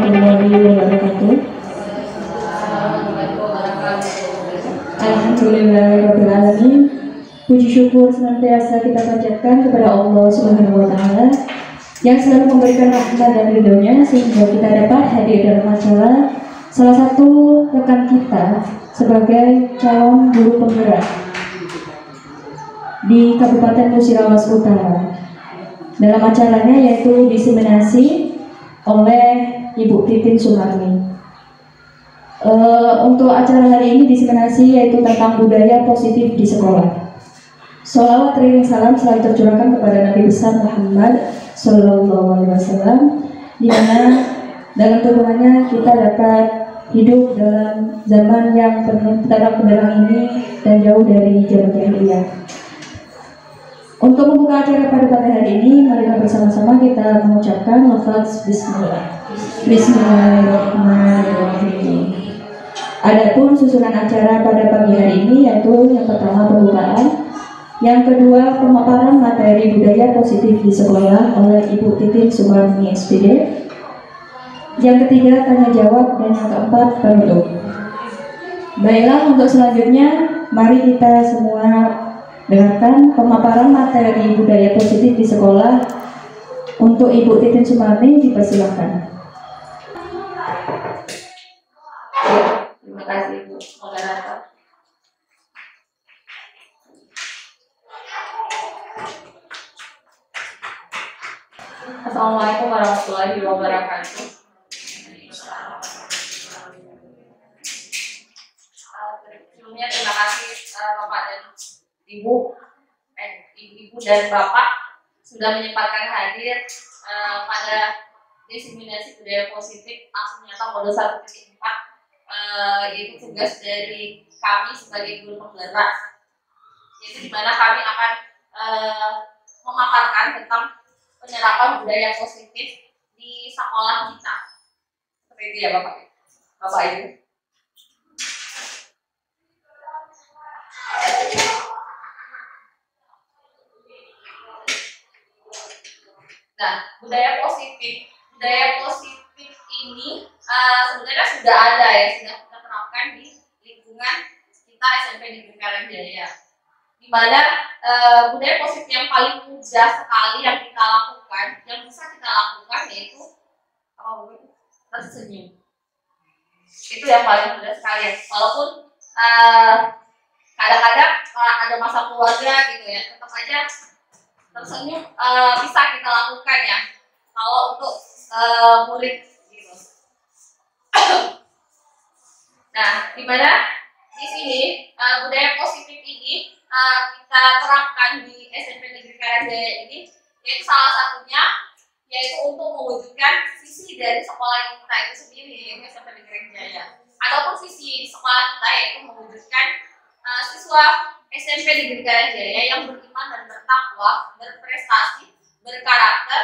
warahmatullahi wabarakatuh. Alhamdulillahirabbil alamin. Puji syukur senantiasa kita panjatkan kepada Allah Subhanahu wa taala yang selalu memberikan rahmat dan ridhonya sehingga kita dapat hadir dalam acara salah satu rekan kita sebagai calon guru penggerak di Kabupaten Musirawas Utara. Dalam acaranya yaitu diseminasi oleh Ibu Titin Sumarni. Untuk acara hari ini diseminasi yaitu tentang budaya positif di sekolah. Sholawat teriring salam selalu tercurahkan kepada Nabi besar Muhammad Sallallahu Alaihi Wasallam, di mana dalam turuhannya kita dapat hidup dalam zaman yang penuh terang ini dan jauh dari zaman jahiliyah. Untuk membuka acara pada hari ini, mari bersama-sama kita mengucapkan lafaz Bismillah. Bismillahirrahmanirrahim. Adapun susunan acara pada pagi hari ini yaitu yang pertama pembukaan, yang kedua pemaparan materi budaya positif di sekolah oleh Ibu Titin Sumarni SPD, yang ketiga tanya jawab, dan yang keempat penutup. Baiklah, untuk selanjutnya mari kita semua dengarkan pemaparan materi budaya positif di sekolah. Untuk Ibu Titin Sumarni dipersilakan. Terima kasih Bu moderator. Assalamualaikum warahmatullahi wabarakatuh. Sebelumnya terima kasih Bapak dan Ibu dan Bapak sudah menyempatkan hadir pada diseminasi budaya positif aksi nyata modul 1.4, yaitu tugas dari kami sebagai guru penggerak, yaitu di mana kami akan memaparkan tentang penyerapan budaya positif di sekolah kita. Seperti itu ya Bapak Ibu. Nah, budaya positif ini sebenarnya sudah ada ya, sudah kita terapkan di lingkungan kita SMP Negeri Karangjaya. Di mana budaya positif yang paling mudah sekali yang kita lakukan, yang bisa kita lakukan yaitu tersenyum. Itu yang paling mudah sekali. Walaupun kadang-kadang ada masa keluarga gitu ya, tetap aja tersenyum bisa kita lakukan ya. Kalau untuk murid gitu. Nah, di mana di sini budaya positif ini kita terapkan di SMP Negeri Karangjaya ini, yaitu salah satunya yaitu untuk mewujudkan visi dari sekolah kita itu sendiri, yaitu SMP Negeri Karangjaya. Adapun visi sekolah kita yaitu mewujudkan siswa SMP Negeri Karangjaya yang beriman dan bertakwa, berprestasi, berkarakter,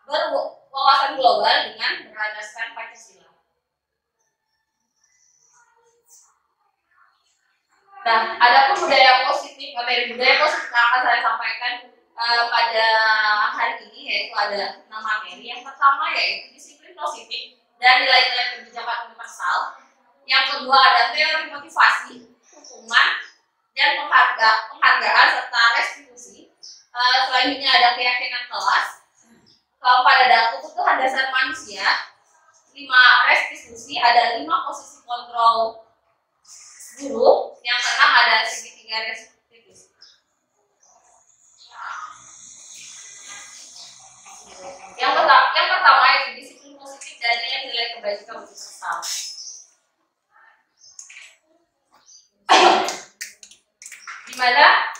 berwawasan global dengan berlandaskan Pancasila. Nah, adapun budaya positif, materi budaya positif yang akan saya sampaikan pada hari ini yaitu ada 6 materi. Yang pertama yaitu disiplin positif dan nilai-nilai kebijakan universal. Yang kedua ada teori motivasi, hukuman, dan penghargaan serta restitusi. Selanjutnya ada keyakinan kelas. Keempat ada kebutuhan dasar manusia. 5 restitusi, ada 5 posisi kontrol guru. Yang keenam ada segitiga restitusi. Yang pertama itu disiplin positif dan nilai kebajikan universal. Di mana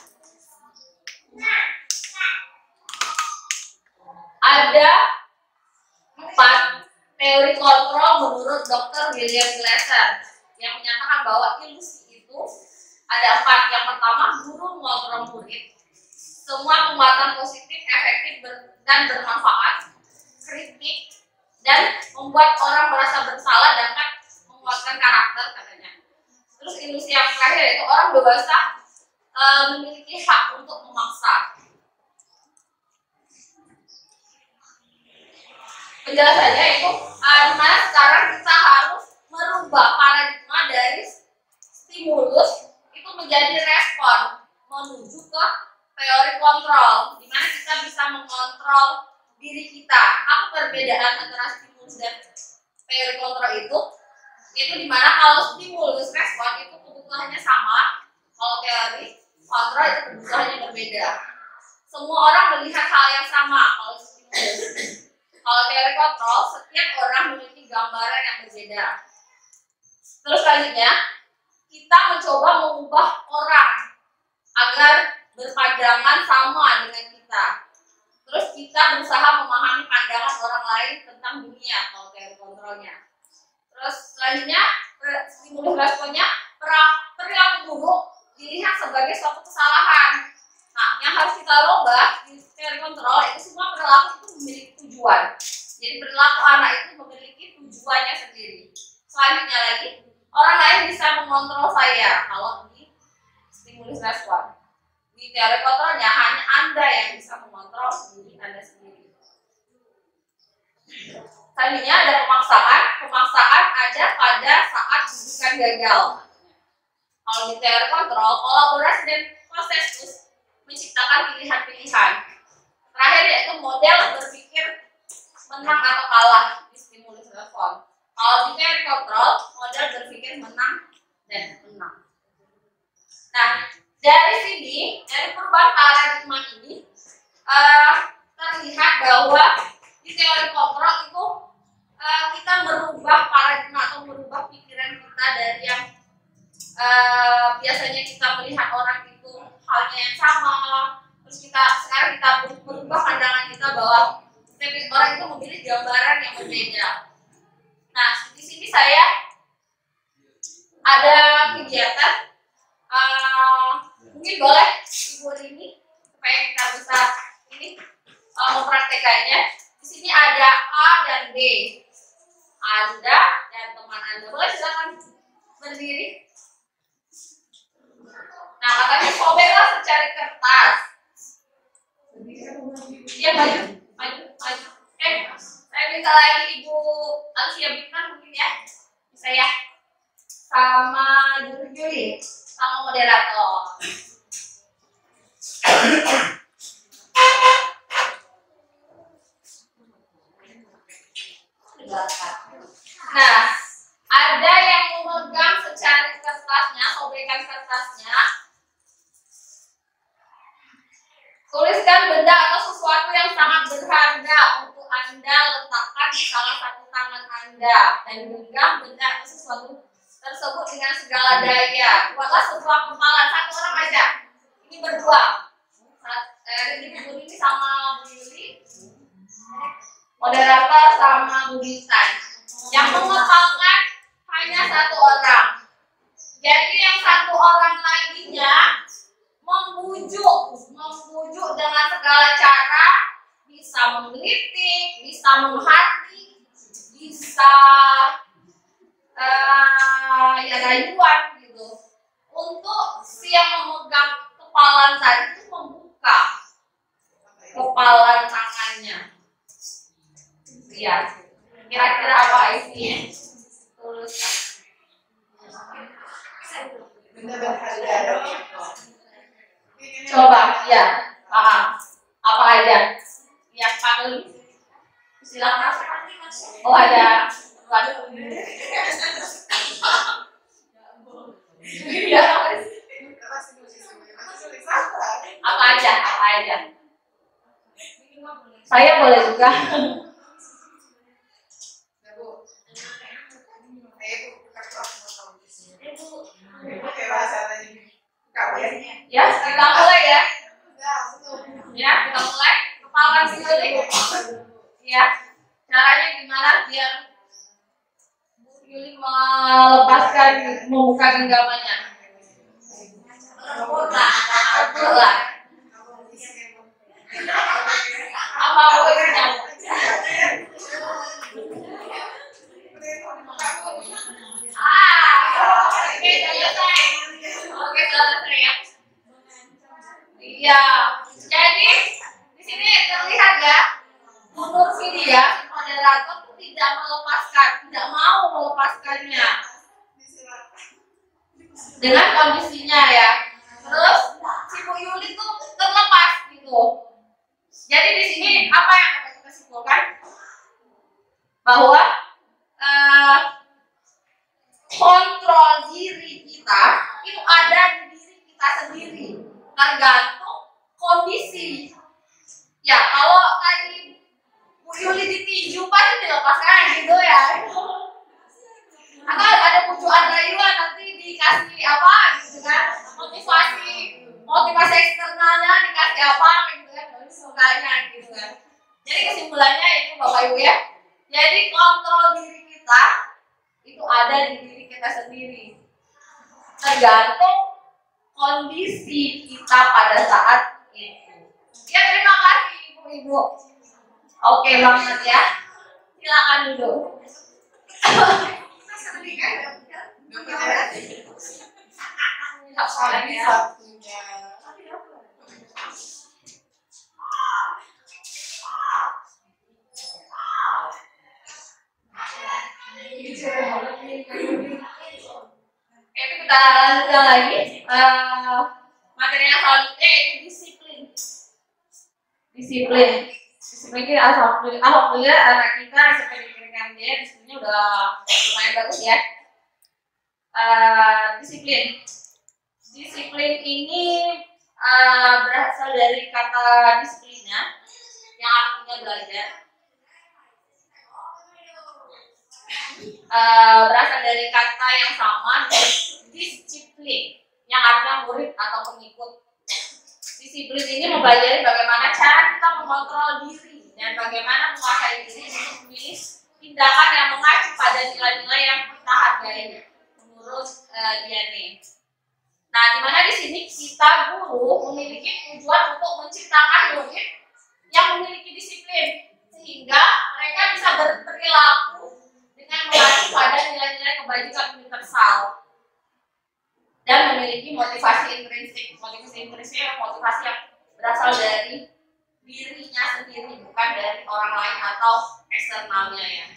ada 4 teori kontrol menurut Dr. William Glasser yang menyatakan bahwa ilusi itu ada 4. Yang pertama, guru mengontrol murid. Semua penguatan positif, efektif, dan bermanfaat. Kritik dan membuat orang merasa bersalah dapat menguatkan karakter katanya. Terus ilusi yang terakhir yaitu orang dewasa memiliki hak untuk memaksa. Penjelasannya itu Dimana sekarang kita harus merubah paradigma dari stimulus itu menjadi respon menuju ke teori kontrol, di mana kita bisa mengontrol diri kita. Apa perbedaan antara stimulus dan teori kontrol itu? Itu dimana kalau stimulus respon itu kebutuhannya sama, kalau teori kontrol itu kebutuhannya berbeda. Semua orang melihat hal yang sama kalau stimulus. Kalau teori kontrol, setiap orang memiliki gambaran yang berbeda. Terus selanjutnya, kita mencoba mengubah orang agar berpandangan sama dengan kita. Terus kita berusaha memahami pandangan orang lain tentang dunia kalau teori kontrolnya. Terus selanjutnya, stimulus responnya, perilaku buruk dilihat sebagai suatu kesalahan. Nah, yang harus kita rubah di teori kontrol itu semua perilaku itu memiliki tujuan. Jadi perilaku anak itu memiliki tujuannya sendiri. Selanjutnya lagi, orang lain bisa mengontrol saya kalau di stimulus respon. Di teori kontrolnya hanya Anda yang bisa mengontrol diri Anda sendiri. Selanjutnya ada pemaksaan. Pemaksaan ada pada saat bukan gagal. Kalau di teori kontrol, kolaborasi dan konsensus menciptakan pilihan-pilihan. Terakhir yaitu model berpikir menang atau kalah di stimulus respon. Kalau di teori kontrol, model berpikir menang dan menang. Nah, dari sini, dari perubahan paradigma ini, terlihat bahwa di teori kontrol itu kita merubah paradigma atau merubah pikiran kita dari yang biasanya kita melihat orang itu halnya yang sama, terus sekarang kita berubah pandangan kita bahwa setiap orang itu memilih gambaran yang berbeda. Nah, di sini saya ada kegiatan, mungkin boleh Ibu Rini supaya kita bisa ini mempraktekannya. Di sini ada A dan B. Anda dan teman Anda boleh silakan berdiri. Nah, katanya sobeklah secari kertas. Iya, maju. Saya minta lagi Ibu Alsia Bintang mungkin ya, bisa ya, sama Juli, sama moderator. Nah, ada yang memegang secari kertasnya, sobekan kertasnya. Tuliskan benda atau sesuatu yang sangat berharga untuk Anda letakkan di salah satu tangan Anda dan genggam benda atau sesuatu tersebut dengan segala daya. Buatlah sebuah kempalan, satu orang aja. Ini berdua. Ini sama Bu Yuli, moderator sama Bu Bintan. Yang mengepalkan hanya satu orang. Jadi yang satu orang laginya membujuk dengan segala cara, bisa menggelitik, bisa menghati, bisa ya rayuan gitu. Untuk si yang memegang kepalan tadi itu membuka kepalan tangannya. Ya, kira-kira apa isinya? Tuliskan. Coba, ya, apa aja? Ya, Pak Uli, silakan. Oh, ada. Waduh. Ya. Apa aja? Saya boleh juga. Ya, kita mulai ya. Ya, kita mulai. Kepala dulu. Ya, caranya gimana biar Bu Yuli melepaskan, membuka genggamannya? Lah. Apa bolehnya? Oke, selesai. Oke, selesai ya. Iya. Jadi di sini terlihat ya, menurut video moderator itu tidak melepaskan, tidak mau melepaskannya dengan kondisinya ya. Terus si Bu Yuli tuh terlepas gitu. Jadi di sini apa yang dapat kita simpulkan? Bahwa kontrol diri kita itu ada di diri kita sendiri, tergantung kondisi. Ya kalau tadi Bu Yuli ditinju pasti dilepaskan gitu ya. Atau ada pujuan rayuan nanti dikasih apa gitu kan, motivasi eksternalnya dikasih apa gitu kan, sukanya gitu kan. Jadi kesimpulannya itu Bapak Ibu ya. Jadi kontrol diri kita itu ada di diri kita sendiri, tergantung kondisi kita pada saat itu. Ya terima kasih Ibu-ibu. Oke banget ya. Silakan duduk. Itu kita lanjutkan lagi. Materi yang selanjutnya yaitu disiplin. Disiplin ini alhamdulillah anak kita seperti diberikan dia disiplinnya udah lumayan bagus ya. Disiplin ini berasal dari kata disiplina yang artinya belajar. Berasal dari kata yang sama, disiplin yang artinya murid atau pengikut. Disiplin ini mempelajari bagaimana cara kita mengontrol diri dan bagaimana menguasai diri untuk memilih tindakan yang mengacu pada nilai-nilai yang kita hargai menurut DNA. Nah, di mana di sini kita guru memiliki tujuan untuk menciptakan murid yang memiliki disiplin sehingga mereka bisa berperilaku dengan mengacu pada nilai-nilai kebajikan universal dan memiliki motivasi intrinsik. Motivasi intrinsik adalah motivasi yang berasal dari dirinya sendiri, bukan dari orang lain atau eksternalnya ya.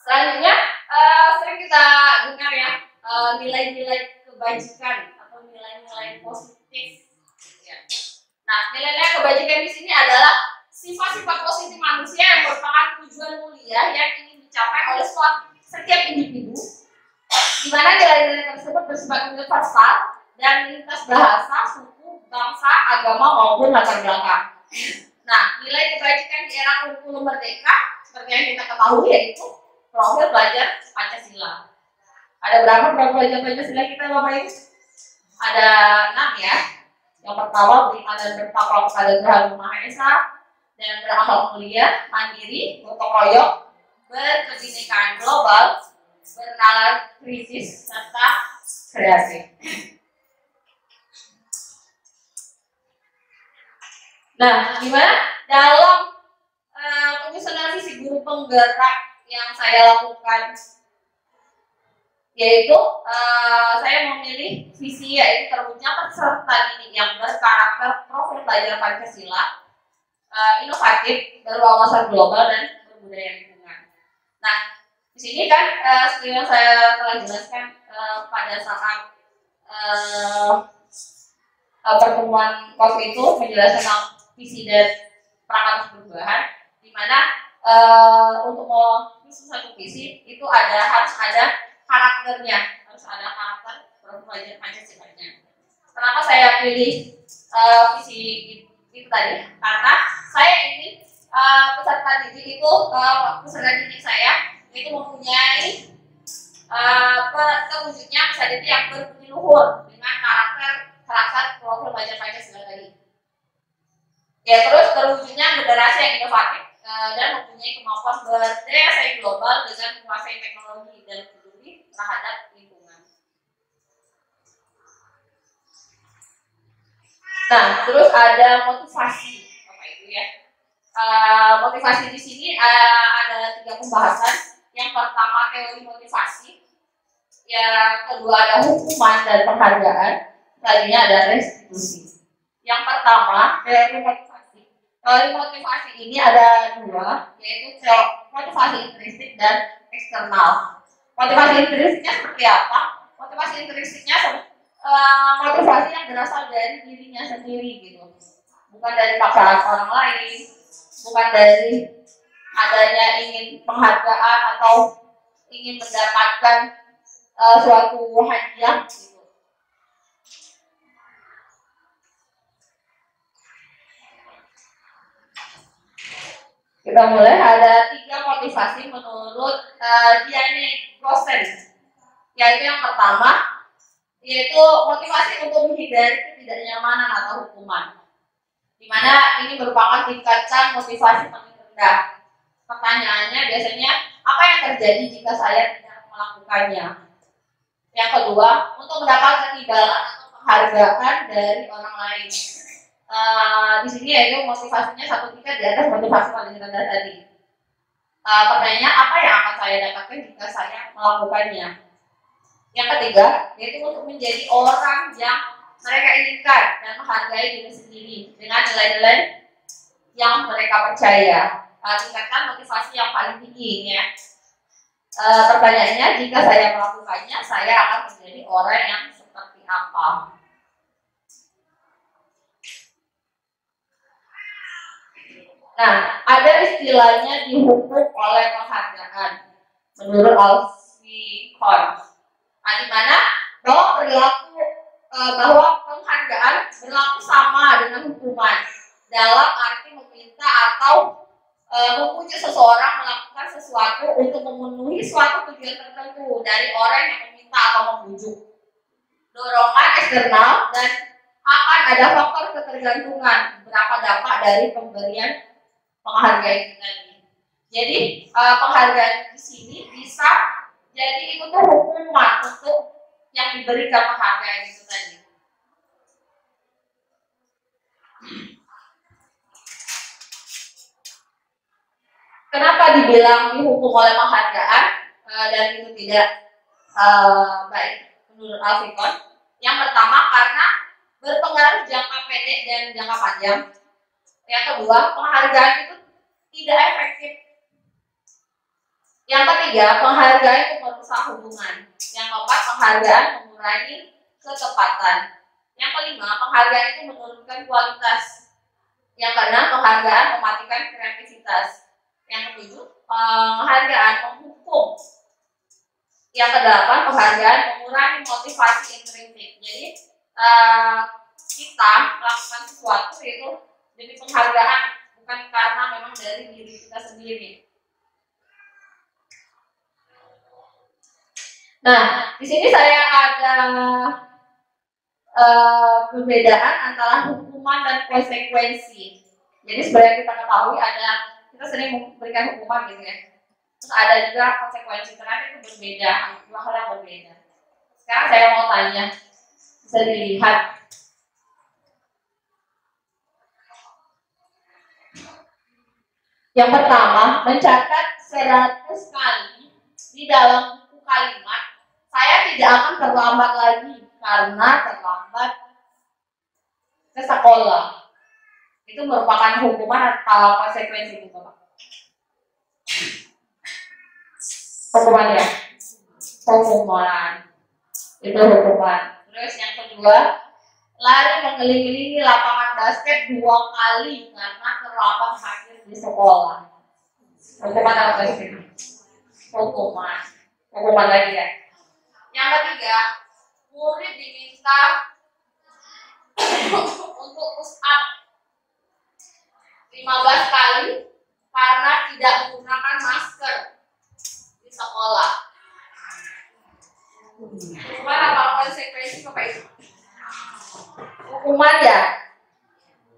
Selanjutnya sering kita dengar ya nilai-nilai kebajikan atau nilai-nilai positif. Ya. Nah, nilai-nilai kebajikan di sini adalah sifat-sifat positif manusia yang merupakan tujuan mulia yang ingin dicapai oleh setiap individu, di mana nilai-nilai tersebut bersifat universal dan lintas bahasa, suku, bangsa, agama maupun latar belakang. Nah, nilai kebajikan di era kurikulum merdeka seperti yang kita ketahui yaitu profil belajar Pancasila. Ada berapa profil belajar Pancasila kita Bapak Ibu? Ada 6 ya. Yang pertama beriman dan bertakwa kepada Tuhan Yang Maha Esa dan berakhlak mulia, mandiri, gotong royong, berkebinekaan global, bernalar kritis serta kreatif. Nah, gimana dalam penyusunan visi guru penggerak yang saya lakukan, yaitu saya memilih visi yaitu terwujudnya peserta didik yang berkarakter profil belajar Pancasila, inovatif, berwawasan global dan berbudaya lingkungan. Nah, di sini kan seperti yang saya telah jelaskan pada saat pertemuan COVID itu menjelaskan tentang visi dan perangkat perubahan, di mana untuk menyusun satu visi itu harus ada karakternya, harus ada karakter profil belajar Pancasila-nya. Kenapa saya pilih visi itu tadi? Karena saya ingin peserta didik saya itu mempunyai terwujudnya peserta didik yang berbudi luhur dengan karakter profil belajar Pancasila tadi. Ya, terus terwujudnya generasi yang inovatif dan mempunyai kemampuan berdaya saing global dengan menguasai teknologi dan peduli terhadap lingkungan. Nah, terus ada motivasi, Bapak Ibu ya. Motivasi di sini ada 3 pembahasan. Yang pertama teori motivasi, yang kedua ada hukuman dan penghargaan, selanjutnya ada restitusi. Yang pertama dari motivasi. Dari motivasi ini ada dua, yaitu motivasi intrinsik dan eksternal. Motivasi intrinsiknya seperti apa? Motivasi intrinsiknya motivasi yang berasal dari dirinya sendiri gitu, bukan dari paksaan orang lain, bukan dari adanya ingin penghargaan atau ingin mendapatkan suatu hadiah gitu. Kita mulai, ada 3 motivasi menurut Diane Rosen, yaitu yang pertama yaitu motivasi untuk menghindari ketidaknyamanan atau hukuman, di mana ini merupakan tingkatan motivasi paling rendah. Pertanyaannya biasanya, apa yang terjadi jika saya tidak melakukannya? Yang kedua, untuk mendapatkan imbalan atau penghargaan dari orang lain. Di sini yaitu motivasinya 1 tingkat di atas motivasi paling rendah tadi. Pertanyaannya, apa yang akan saya dapatkan jika saya melakukannya? Yang ketiga, yaitu untuk menjadi orang yang mereka inginkan dan menghargai diri sendiri dengan nilai-nilai yang mereka percaya. Tingkatkan motivasi yang paling tinggi ya. Pertanyaannya, jika saya melakukannya, saya akan menjadi orang yang seperti apa? Nah, ada istilahnya dihukum oleh penghargaan menurut Alfie Kohn. Di mana bahwa penghargaan berlaku sama dengan hukuman dalam arti meminta atau mempunyai seseorang melakukan sesuatu untuk memenuhi suatu tujuan tertentu dari orang yang meminta atau membujuk. Dorongan eksternal dan akan ada faktor ketergantungan berapa dampak dari pemberian penghargaan itu tadi. Jadi penghargaan di sini bisa jadi itu tuh hukuman untuk yang diberikan penghargaan itu tadi. Kenapa dibilang dihukum oleh penghargaan dan itu tidak baik menurut Alfie Kohn? Yang pertama karena berpengaruh jangka pendek dan jangka panjang. Yang kedua, penghargaan itu tidak efektif. Yang ketiga, penghargaan itu merusak hubungan. Yang keempat, penghargaan mengurangi ketepatan. Yang kelima, penghargaan itu menurunkan kualitas. Yang keenam, penghargaan mematikan kreativitas. Yang ketujuh, penghargaan menghukum. Yang kedelapan, penghargaan mengurangi motivasi intrinsik. Jadi kita melakukan sesuatu itu demi penghargaan, bukan karena memang dari diri kita sendiri. Nah, di sini saya ada perbedaan antara hukuman dan konsekuensi. Jadi sebenarnya kita ketahui kita sering memberikan hukuman gitu ya. Terus ada juga konsekuensi, ternyata itu berbeda, dua hal yang berbeda. Sekarang saya mau tanya, bisa dilihat. Yang pertama, mencatat 100 kali di dalam buku kalimat, saya tidak akan terlambat lagi karena terlambat ke sekolah. Itu merupakan hukuman atau konsekuensi itu, Pak? Hukuman ya? Hukuman. Itu hukuman. Terus yang kedua, lari mengelilingi lapangan basket 2 kali karena terlambat hadir di sekolah. Hukuman apa sih? Hukuman. Hukuman lagi ya. Yang ketiga, murid diminta untuk push up 15 kali karena tidak menggunakan masker di sekolah. Hukuman apa konsekuensi Bapak Ibu? Hukuman ya?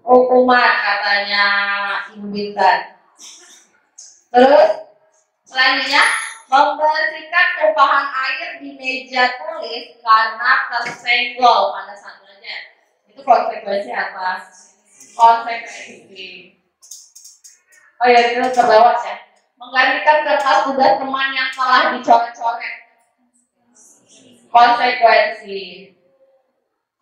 Hukuman katanya Ibu Bintan. Terus selanjutnya, membersihkan tumpahan air di meja tulis karena tersenggol pada saat belajar. Itu konsekuensi apa? Konsekuensi. Oh ya, itu terlewat ya. Menggantikan kertas tugas teman yang telah dicoret-coret. Konsekuensi.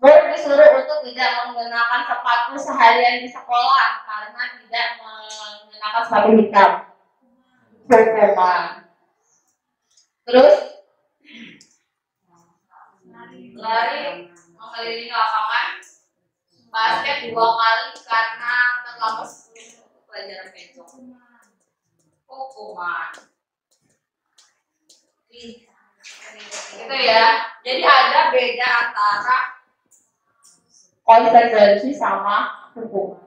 Murid disuruh untuk tidak menggunakan sepatu seharian di sekolah karena tidak menggunakan sepatu hitam. Hukuman. Terus lari mengelilingi lapangan basket 2 kali karena terlambat 10 menit untuk pelajaran besok. Hukuman. Gitu ya. Jadi ada beda antara konsekuensi sama hukuman.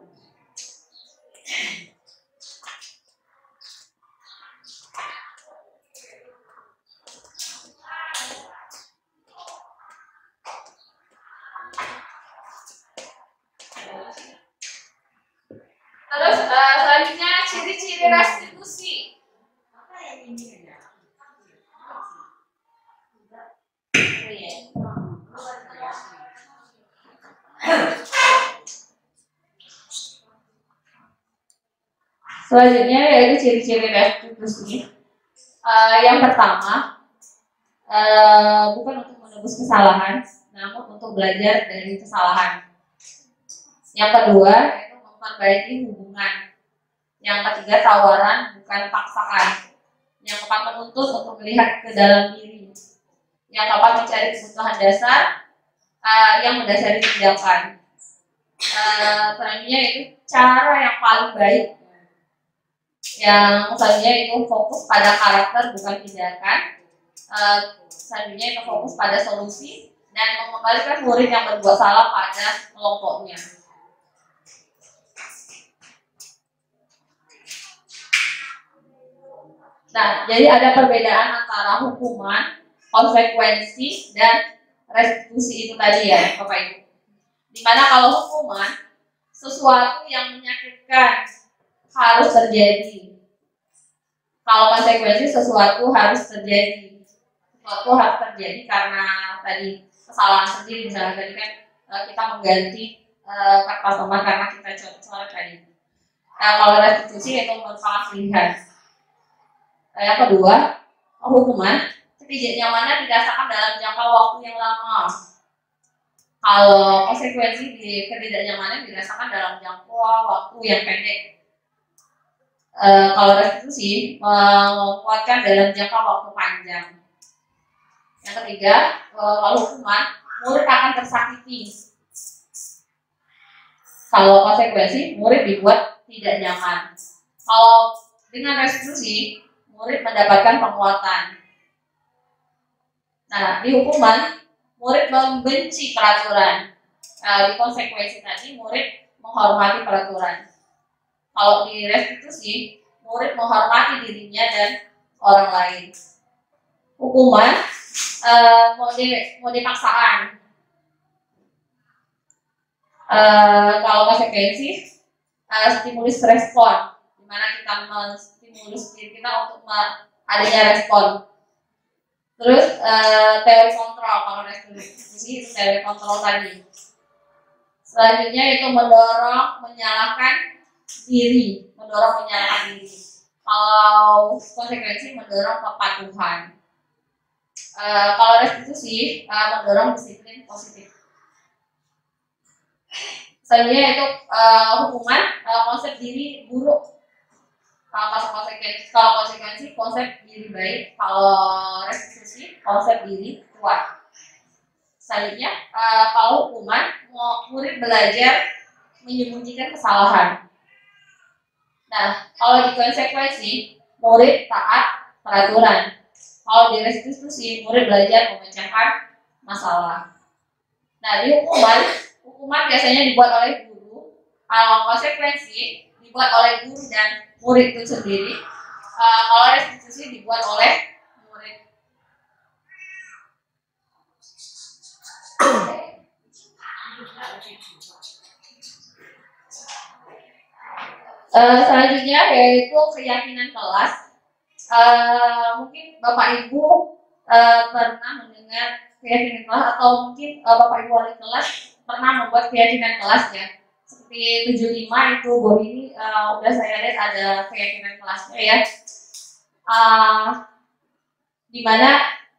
Terus selanjutnya ciri-ciri restitusi. Selanjutnya yaitu ciri-ciri restitusi. Yang pertama, bukan untuk menebus kesalahan, namun untuk belajar dari kesalahan. Yang kedua, yaitu memperbaiki hubungan. Yang ketiga, tawaran bukan paksaan. Yang keempat, menuntut untuk melihat ke dalam diri. Yang keempat, mencari kebutuhan dasar yang mendasari tindakan. Selanjutnya itu cara yang paling baik. Yang selanjutnya itu fokus pada karakter bukan tindakan. Selanjutnya itu fokus pada solusi dan mengembalikan murid yang berbuat salah pada kelompoknya. Nah, jadi ada perbedaan antara hukuman, konsekuensi, dan restitusi itu tadi ya, Bapak Ibu. Dimana kalau hukuman, sesuatu yang menyakitkan harus terjadi. Kalau konsekuensi, sesuatu harus terjadi. Sesuatu harus terjadi karena tadi kesalahan sendiri, misalnya tadi kan kita mengganti kertas nomor karena kita coret tadi. Kalau restitusi itu merupakan pilihan. Yang kedua, hukuman ketidaknyamanan didasarkan dalam jangka waktu yang lama. Kalau konsekuensi di ketidaknyamanan dirasakan dalam jangka waktu yang pendek. Kalau restitusi menguatkan dalam jangka waktu panjang. Yang ketiga, kalau hukuman murid akan tersakiti. Kalau konsekuensi murid dibuat tidak nyaman. Kalau dengan restitusi murid mendapatkan penguatan. Nah, di hukuman murid membenci peraturan. Di konsekuensi tadi murid menghormati peraturan. Kalau di restitusi murid menghormati dirinya dan orang lain. Hukuman mode paksaan. Kalau konsekuensi stimulus respon, di mana kita menstimulus diri kita untuk adanya respon. Terus teori kontrol, kalau restitusi itu teori kontrol tadi. Selanjutnya itu mendorong menyalahkan diri. Kalau konsekuensi mendorong kepatuhan. Kalau restitusi mendorong disiplin positif. Selanjutnya itu hukuman konsep diri buruk. Kalau konsekuensi konsep diri baik. Kalau restitusi konsep diri kuat. Selanjutnya kalau hukuman murid belajar menyembunyikan kesalahan. Nah, kalau di konsekuensi murid taat peraturan. Kalau di restitusi murid belajar memecahkan masalah. Nah, di hukuman biasanya dibuat oleh guru. Kalau konsekuensi dibuat oleh guru dan murid itu sendiri. Kalau restitusi dibuat oleh murid. Selanjutnya yaitu keyakinan kelas. Mungkin Bapak Ibu pernah mendengar keyakinan kelas, atau mungkin Bapak Ibu wali kelas pernah membuat keyakinan kelas ya. Seperti 75 itu ini udah saya lihat ada keyakinan kelasnya ya. Dimana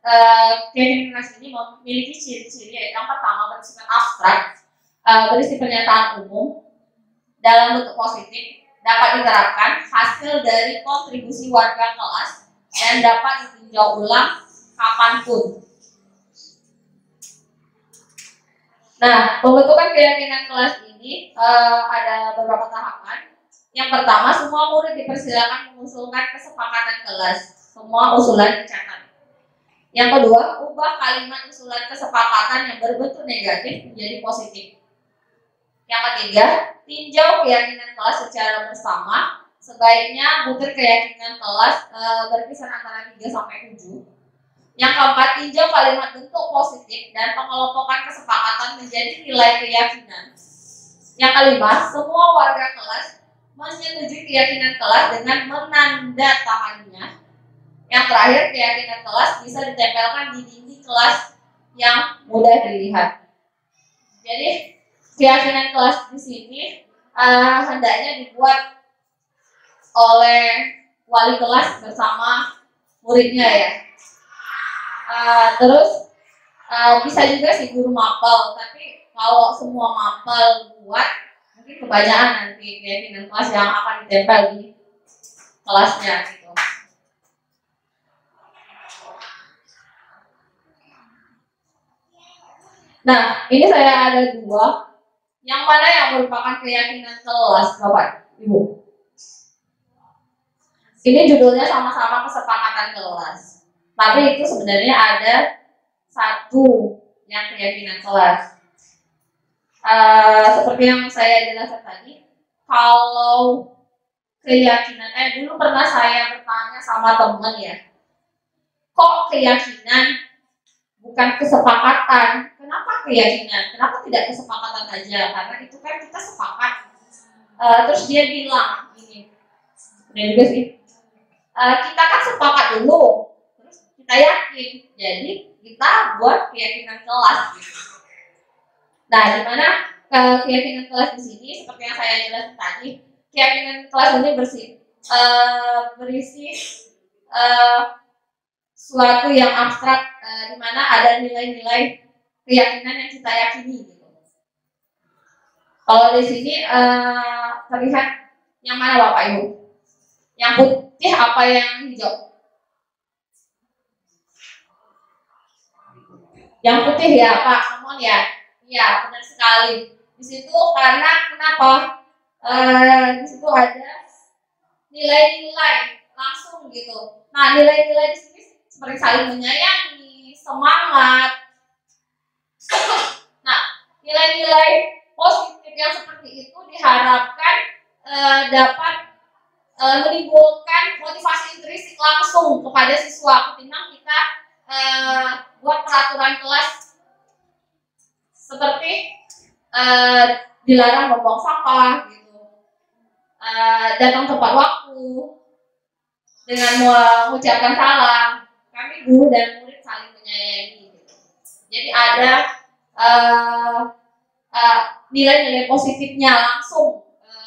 keyakinan kelas ini memiliki ciri-ciri. Yang pertama, bersifat abstrak, berisi pernyataan umum dalam bentuk positif, dapat diterapkan hasil dari kontribusi warga kelas dan dapat ditinjau ulang kapanpun. Nah, pembentukan keyakinan kelas ini ada beberapa tahapan. Yang pertama, semua murid dipersilakan mengusulkan kesepakatan kelas. Semua usulan dicatat. Yang kedua, ubah kalimat usulan kesepakatan yang berbentuk negatif menjadi positif. Yang ketiga, tinjau keyakinan kelas secara bersama. Sebaiknya butir keyakinan kelas berkisar antara 3 sampai 7. Yang keempat, tinjau kalimat bentuk positif dan pengelompokan kesepakatan menjadi nilai keyakinan. Yang kelima, semua warga kelas menyetujui keyakinan kelas dengan menandatanganinya. Yang terakhir, keyakinan kelas bisa ditempelkan di dinding kelas yang mudah dilihat. Jadi, keyakinan kelas di sini hendaknya dibuat oleh wali kelas bersama muridnya ya. Terus bisa juga sih guru mapel, tapi kalau semua mapel buat mungkin kebanyakan nanti keyakinan kelas yang akan ditempel di kelasnya gitu. Nah, ini saya ada 2. Yang mana yang merupakan keyakinan kelas, Bapak Ibu? Ini judulnya sama-sama kesepakatan kelas. Tapi itu sebenarnya ada 1 yang keyakinan kelas. Seperti yang saya jelaskan tadi, kalau keyakinan, dulu pernah saya bertanya sama teman ya, kok keyakinan bukan kesepakatan? Kenapa keyakinan? Kenapa tidak kesepakatan aja? Karena itu kan kita sepakat. Terus dia bilang gini, benar juga sih. Kita kan sepakat dulu, terus kita yakin. Jadi kita buat keyakinan kelas. Gitu. Nah, di mana keyakinan kelas di sini, seperti yang saya jelaskan tadi, keyakinan kelas ini berisi suatu yang abstrak, di mana ada nilai-nilai keyakinan yang kita yakini gitu. Kalau di sini terlihat yang mana Bapak Ibu? Yang putih apa yang hijau? Yang putih ya Pak, namun ya, iya benar sekali. Di situ karena kenapa? Di situ ada nilai-nilai langsung gitu. Nah, nilai-nilai di sini seperti saling menyayangi, semangat. Nah, nilai-nilai positif yang seperti itu diharapkan dapat menimbulkan motivasi intrinsik langsung kepada siswa ketimbang kita buat peraturan kelas seperti dilarang membuang sampah gitu, datang tepat waktu dengan mengucapkan salam. Kami guru dan murid saling menyayangi gitu. Jadi ada nilai-nilai positifnya langsung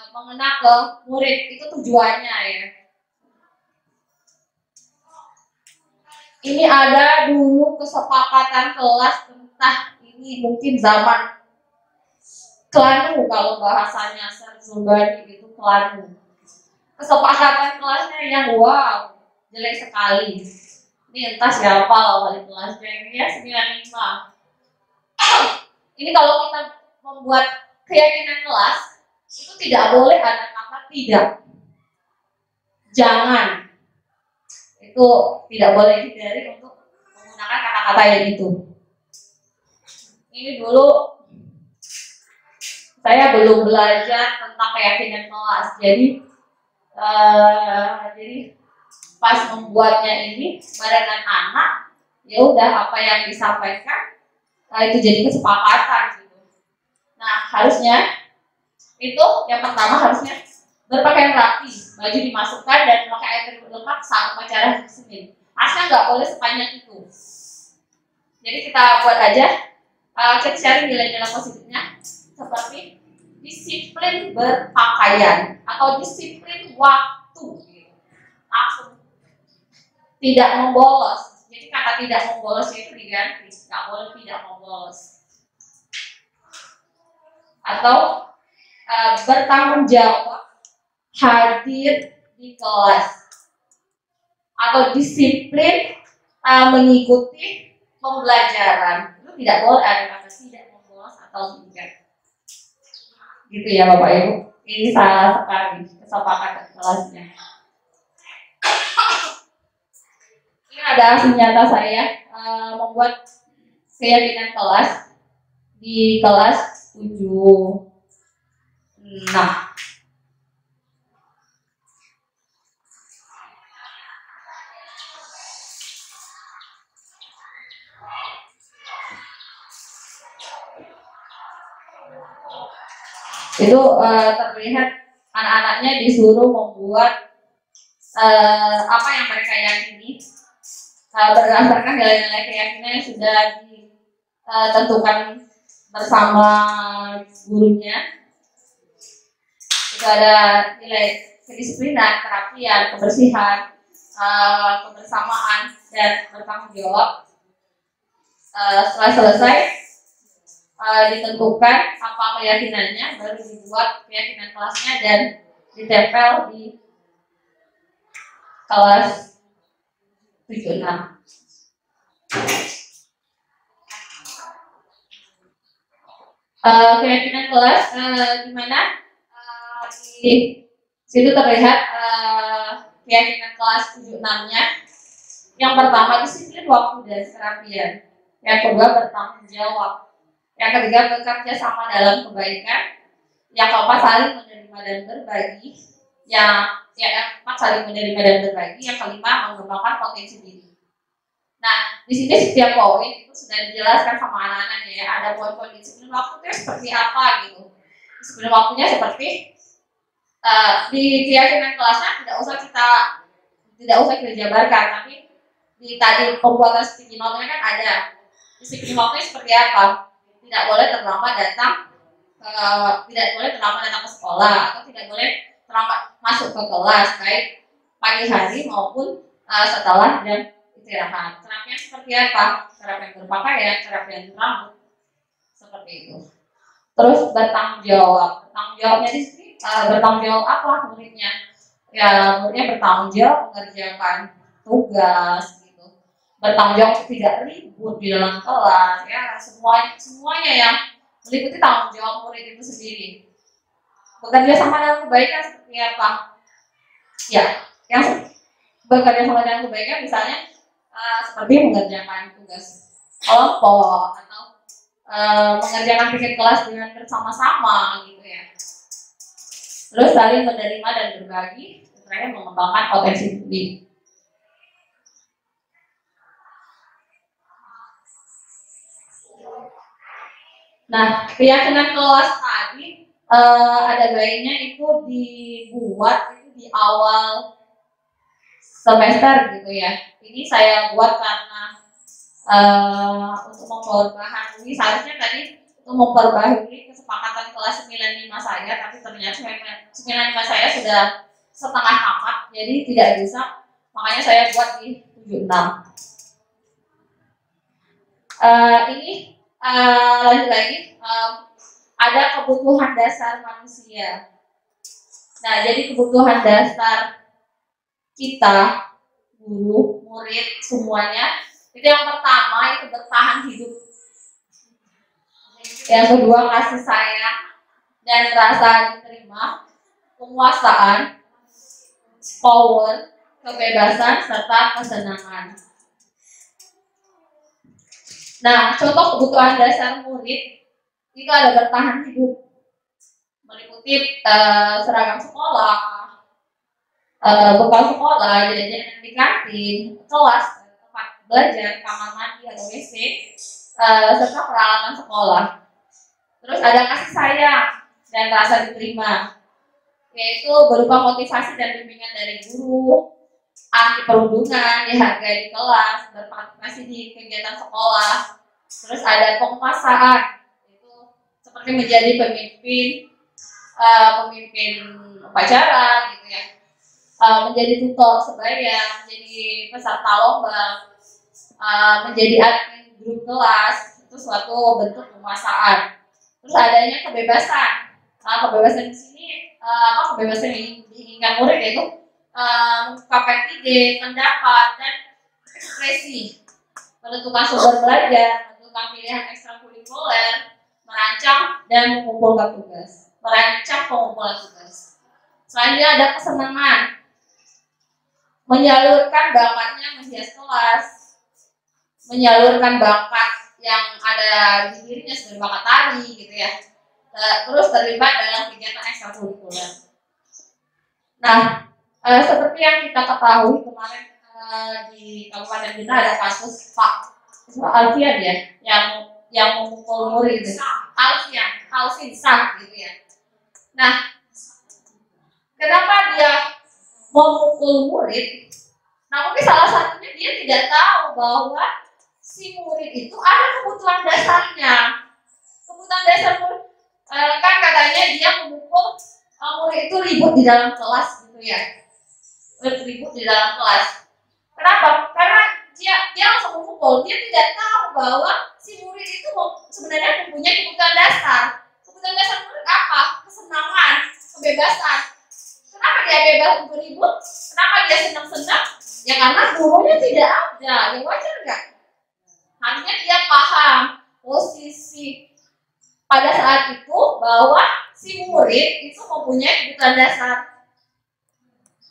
mengena ke murid, itu tujuannya ya. Ini ada dulu kesepakatan kelas, entah ini mungkin zaman Kelanu kalau bahasanya Serzubani itu Kelanu. Kesepakatan kelasnya yang wow, jelek sekali. Ini entah siapa wali kelasnya, ini ya 95. Ini kalau kita membuat keyakinan kelas, itu tidak boleh ada kata tidak. Jangan. Itu tidak boleh dihindari untuk menggunakan kata-kata yang itu. Ini dulu saya belum belajar tentang keyakinan kelas, jadi pas membuatnya ini barengan anak, ya udah apa yang disampaikan itu jadi kesepakatan gitu. Nah, harusnya itu yang pertama harusnya berpakaian rapi, baju dimasukkan dan memakai atribut lengkap saat upacara Senin. Harusnya nggak boleh sepanjang itu. Jadi kita buat aja, kita cari nilai-nilai positifnya seperti disiplin berpakaian atau disiplin waktu, gitu. Langsung tidak membolos. Jadi kata tidak membolos itu diganti, nggak boleh tidak membolos. Atau bertanggung jawab hadir di kelas, atau disiplin mengikuti pembelajaran. Itu tidak boleh ada kata tidak membolos atau tidak. Gitu ya Bapak Ibu. Ini salah sekali kesepakatan kelasnya. Ini adalah senjata saya membuat keyakinan kelas di kelas 7. Nah, itu terlihat anak-anaknya disuruh membuat apa yang mereka yakini berdasarkan nilai-nilai keyakinan yang sudah ditentukan bersama gurunya. Itu ada nilai kedisiplinan, kerapian, kebersihan, kebersamaan, dan bertanggung jawab. Setelah selesai ditentukan apa keyakinannya, baru dibuat keyakinan kelasnya dan ditempel di kelas 76. Keyakinan kelas di mana di situ terlihat keyakinan kelas 76-nya. Yang pertama disiplin waktu dan kerapian. Yang kedua bertanggung jawab. Yang ketiga bekerja sama dalam kebaikan. Yang keempat saling menerima dan berbagi. Yang keempat saling menerima dan berbagi. Yang kelima mengembangkan potensi diri. Nah, di sini setiap poin itu sudah dijelaskan sama anak-anaknya ya. Ada poin-poin disiplin waktunya seperti apa gitu. Disiplin waktunya seperti di keyakinan kelasnya tidak usah kita jabarkan, tapi di tadi pembuatan sticky note-nya kan ada disiplin waktunya seperti apa. Tidak boleh terlambat datang ke sekolah, atau tidak boleh terlambat masuk ke kelas baik pagi hari maupun setelah jam istirahat. Kerapian seperti apa? Kerapian berpakaian, kerapian rambut, seperti itu. Terus bertanggung jawab. Bertanggung jawabnya di sini bertanggung jawab apa muridnya? Ya, muridnya bertanggung jawab mengerjakan tugas gitu. Bertanggung jawab tidak ribut di dalam kelas ya, semuanya yang meliputi tanggung jawab murid itu sendiri. Bekerja sama dalam kebaikan seperti apa? Ya, yang bekerja sama dalam kebaikan misalnya seperti mengerjakan tugas kelompok atau mengerjakan pikir kelas dengan bersama-sama gitu ya. Terus saling menerima dan berbagi, terakhir mengembangkan potensi diri. Nah, keyakinan kelas tadi ada baiknya itu dibuat itu di awal semester gitu ya. Ini saya buat karena untuk memperbaharui, seharusnya tadi untuk memperbaharui kesepakatan kelas 95 saya, tapi ternyata 95 saya sudah setengah tamat, jadi tidak bisa, makanya saya buat di 76. Ini lanjut lagi, ada kebutuhan dasar manusia. Nah, jadi kebutuhan dasar kita, guru, murid, semuanya, itu yang pertama itu bertahan hidup. Yang kedua kasih sayang dan rasa diterima, penguasaan, power, kebebasan, serta kesenangan. Nah, contoh kebutuhan dasar murid itu ada bertahan hidup, meliputi seragam sekolah, bekal sekolah, jajan di kantin, kelas, tempat belajar, kamar mandi atau WC, serta peralatan sekolah. Terus ada kasih sayang dan rasa diterima, yaitu berupa motivasi dan bimbingan dari guru, anti perundungan, dihargai di kelas, berpartisipasi di kegiatan sekolah. Terus ada penguasaan, itu seperti menjadi pemimpin upacara gitu ya, menjadi tutor sebaya, menjadi peserta lomba, menjadi admin grup kelas itu suatu bentuk penguasaan. Terus adanya kebebasan. Kebebasan di sini kebebasan yang diinginkan murid yaitu mengungkapkan ide, pendapat, dan ekspresi, menentukan sumber belajar, menentukan pilihan ekstrakurikuler, merancang dan mengumpulkan tugas. Merancang pengumpulan tugas. Selanjutnya ada kesenangan, menyalurkan bakatnya menghias kelas, menyalurkan bakat yang ada di dirinya seperti bakat tari gitu ya. Terus terlibat dalam kegiatan ekstrakurikuler. Nah, seperti yang kita ketahui kemarin di Kabupaten kita ada kasus Pak Alfian ya, yang memukul murid itu. Alfian Sah gitu ya. Nah, kenapa dia memukul murid? Nah, mungkin salah satunya dia tidak tahu bahwa si murid itu ada kebutuhan dasarnya. Kebutuhan dasar murid, kan katanya dia memukul murid itu ribut di dalam kelas gitu ya. Ribut di dalam kelas. Kenapa? Karena dia langsung memukul. Dia tidak tahu bahwa si murid itu sebenarnya mempunyai kebutuhan dasar. Kebutuhan dasar murid apa? Kesenangan, kebebasan. Kenapa dia bebas untuk ribut? Kenapa dia senang-senang? Ya karena gurunya tidak ada. Ya wajar nggak? Harusnya dia paham posisi pada saat itu bahwa si murid itu mempunyai kebutuhan dasar.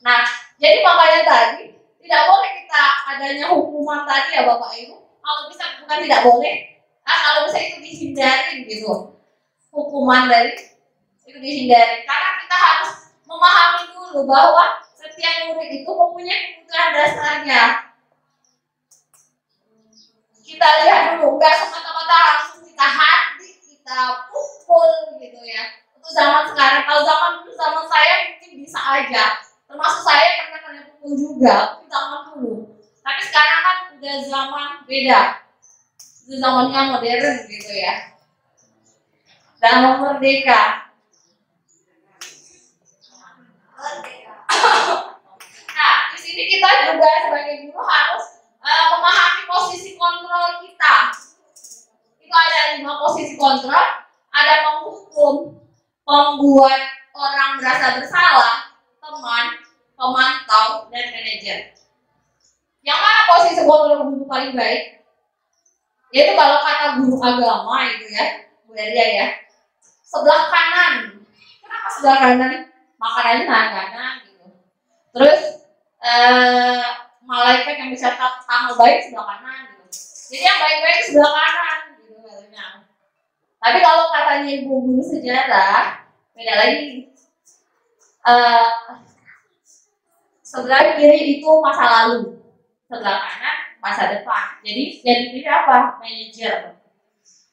Nah, jadi makanya tadi tidak boleh kita adanya hukuman tadi ya Bapak Ibu. Kalau bisa bukan tidak boleh, kalau bisa itu dihindari gitu. Hukuman dari itu dihindari karena kita harus memahami dulu bahwa setiap murid itu mempunyai kebutuhan dasarnya. Kita lihat dulu, enggak semata-mata langsung kita hati, kita pukul gitu ya. Untuk zaman sekarang, kalau zaman dulu, zaman saya mungkin bisa aja. Termasuk saya pernah kena pukul juga, tapi zaman dulu. Tapi sekarang kan udah zaman beda. Itu zamannya modern gitu ya. Dan merdeka. Nah, di sini kita juga sebagai guru harus memahami posisi kontrol kita. Itu ada 5 posisi kontrol. Ada penghukum, pembuat orang merasa bersalah, teman, pemantau, dan manajer. Yang mana posisi kontrol guru paling baik? Yaitu kalau kata guru agama itu ya, Bu Elia ya, sebelah kanan. Kenapa sebelah kanan? Makanannya tangan kanan gitu. Terus malaikat yang mencatat amal baik sebelah kanan gitu. Jadi yang baik-baik sebelah kanan gitu katanya. Tapi kalau katanya ibu guru sejarah beda lagi. Sebelah kiri itu masa lalu, sebelah kanan masa depan. Jadi yang dipilih apa? Manajer.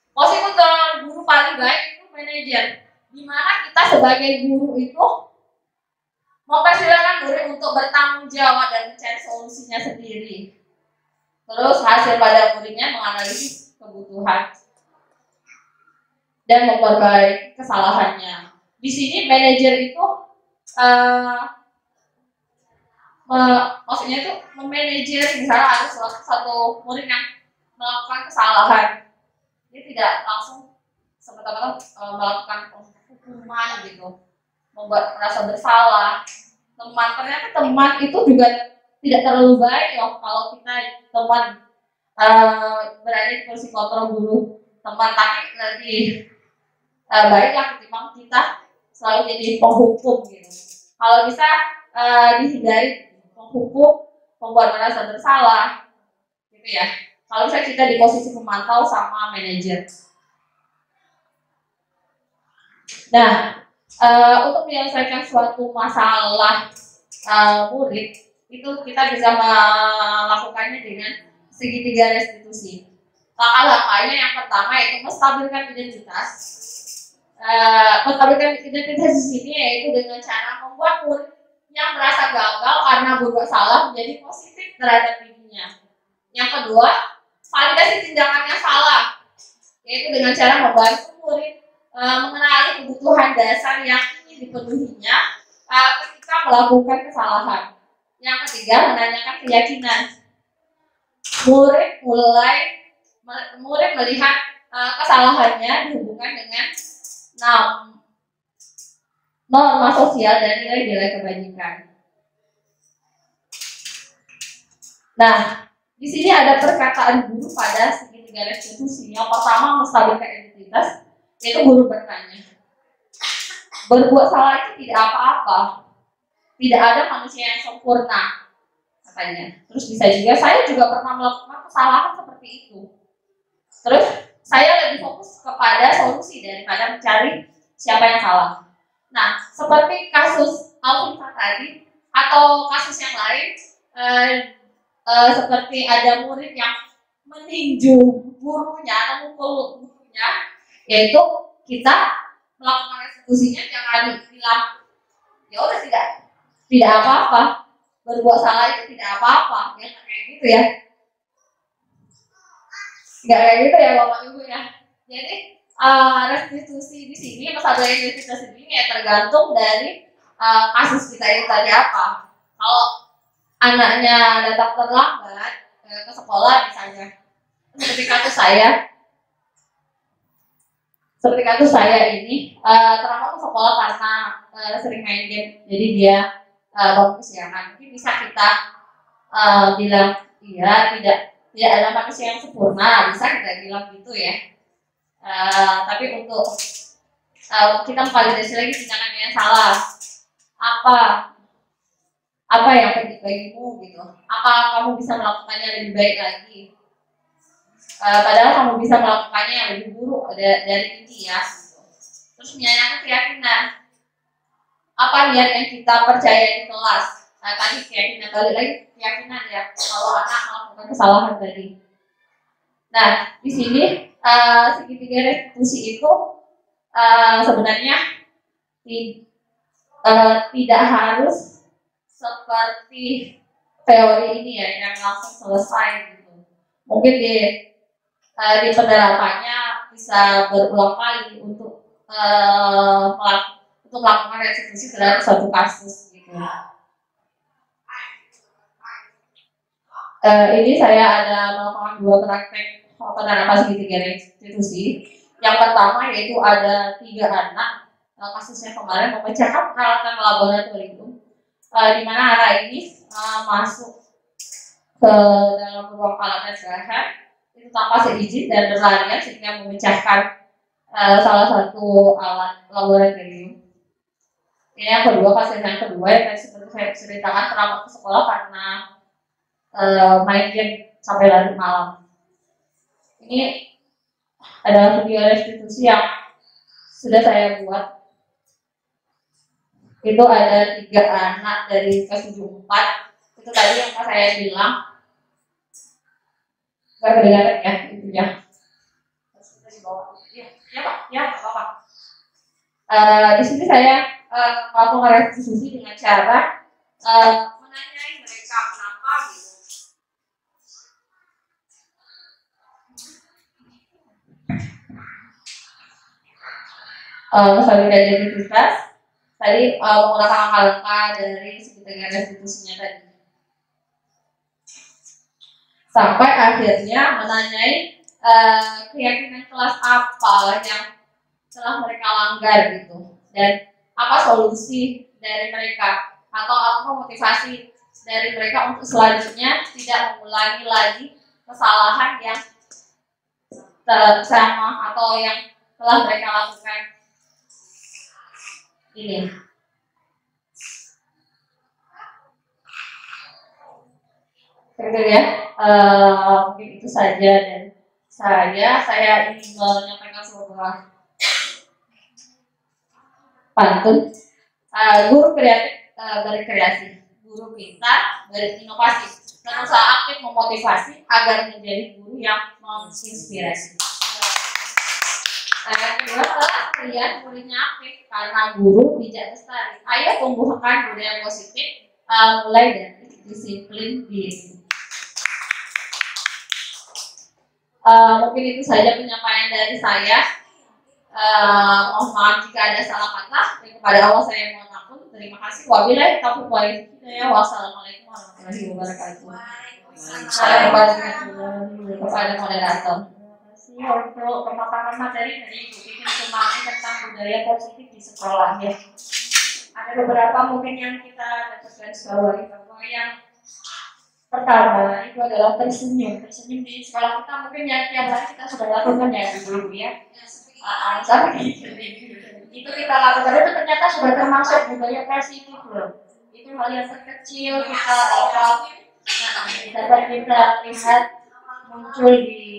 Posisi kontrol guru paling baik itu manajer. Dimana kita sebagai guru itu mempersilahkan murid untuk bertanggung jawab dan mencari solusinya sendiri. Terus hasil pada muridnya menganalisis kebutuhan dan memperbaiki kesalahannya. Di sini manajer itu maksudnya itu memanajer, misalnya ada satu murid yang melakukan kesalahan, dia tidak langsung semata-mata melakukan hukuman gitu, membuat merasa bersalah. Ternyata teman itu juga tidak terlalu baik loh kalau kita teman berada di posisi kontrol guru. Teman tapi lebih baiklah ketimbang kita selalu jadi penghukum gitu. Kalau bisa dihindari penghukum, membuat merasa bersalah gitu ya. Kalau bisa kita di posisi pemantau sama manajer. Nah, untuk menyelesaikan suatu masalah murid itu kita bisa melakukannya dengan segitiga restitusi. Langkah-langkahnya yang pertama yaitu menstabilkan identitas. Menstabilkan identitas di sini yaitu dengan cara membuat murid yang merasa gagal karena berbuat salah menjadi positif terhadap dirinya. Yang kedua, validasi tindakan yang salah, yaitu dengan cara membantu murid mengenali kebutuhan dasar yang ingin dipenuhinya ketika melakukan kesalahan. Yang ketiga, menanyakan keyakinan. murid melihat kesalahannya dihubungkan dengan norma sosial dan nilai-nilai kebajikan. Nah, di sini ada perkataan guru pada segitiga restitusi. Yang pertama, menstabilkan identitas, yaitu guru bertanya. Berbuat salah itu tidak apa-apa. Tidak ada manusia yang sempurna, katanya. Terus bisa juga, saya juga pernah melakukan kesalahan seperti itu. Terus, saya lebih fokus kepada solusi daripada mencari siapa yang salah. Nah, seperti kasus Alvin tadi, atau kasus yang lain, seperti ada murid yang meninju gurunya atau mukul gurunya, yaitu kita melakukan restitusinya jangan bilang ya udah tidak apa-apa, berbuat salah itu tidak apa-apa, ya kayak gitu ya, nggak kayak gitu ya bapak ibu ya. Jadi restitusi di sini, masalah identitas ini ya tergantung dari kasus kita itu tadi apa. Kalau anaknya datang terlambat ke sekolah misalnya, seperti kasus saya ini terlambat ke sekolah karena sering main game, jadi dia bangun kesiangan. Mungkin bisa kita bilang iya, tidak ada manusia yang sempurna, bisa kita bilang gitu ya. Tapi untuk kita validasi lagi tindakannya yang salah, apa yang penting bagimu gitu, apa kamu bisa melakukannya lebih baik lagi, padahal kamu bisa melakukannya yang lebih buruk dari ini ya gitu. Terus menyayangkan keyakinan, apa niat yang kita percaya di kelas. Tadi keyakinan, balik lagi keyakinan ya, kalau anak melakukan kesalahan tadi. Nah, di sini segitiga restitusi itu sebenarnya tidak harus seperti teori ini ya yang langsung selesai gitu. Mungkin di penerapannya bisa berulang kali untuk melakukan restitusi terhadap suatu kasus gitu. Ini saya ada melakukan 2 praktek penerapan segitiga restitusi. Yang pertama yaitu ada 3 anak, kasusnya kemarin memecahkan peralatan laboratorium, di mana anak ini masuk ke dalam ruang alat tes bahan itu tanpa seizin dan berlarian sehingga memecahkan salah satu alat laboratorium. Ini yang kedua, kasus yang kedua yang seperti saya ceritakan, terlambat ke sekolah karena main game sampai larut malam. Ini adalah video restitusi yang sudah saya buat. Itu ada 3 anak dari kelas 74. Itu tadi yang saya bilang. Nggak kedengaran ya itunya. Ya Pak, ya apa-apa. Di sini saya melakukan restitusi dengan cara menanyai mereka kenapa gitu. Misalnya identitas tadi menggunakan langkah-langkah dari segitiga restitusinya tadi, sampai akhirnya menanyai keyakinan kelas apa yang telah mereka langgar gitu, dan apa solusi dari mereka atau apa motivasi dari mereka untuk selanjutnya tidak mengulangi lagi kesalahan yang sama atau yang telah mereka lakukan ini. Gitu ya, mungkin itu saja, dan saya ingin menyampaikan sebuah pantun. Guru kreatif berkreasi, guru pintar berinovasi, berusaha aktif memotivasi agar menjadi guru yang menginspirasi. Kedua, setelah kalian muridnya aktif karena guru bijak lestari. Ayo tumbuhkan budaya positif mulai dari disiplin diri. Mungkin itu saja penyampaian dari saya. Mohon maaf jika ada salah kata. Kepada Allah saya mohon ampun. Terima kasih. Wabillahi taufiq wal hidayah. Wassalamualaikum warahmatullahi wabarakatuh. Saya kembali kepada moderator. Untuk pemaparan materi dari Ibu Titin Sumarni tentang budaya positif di sekolah ya. Ada beberapa mungkin yang kita dapatkan sebagai bahwa yang pertama itu adalah tersenyum di sekolah kita mungkin yang tiap hari kita sudah lakukan ya dulu ya. Itu kita lakukan itu ternyata sudah termasuk budaya positif loh. Itu hal yang terkecil kita dapat kita lihat muncul di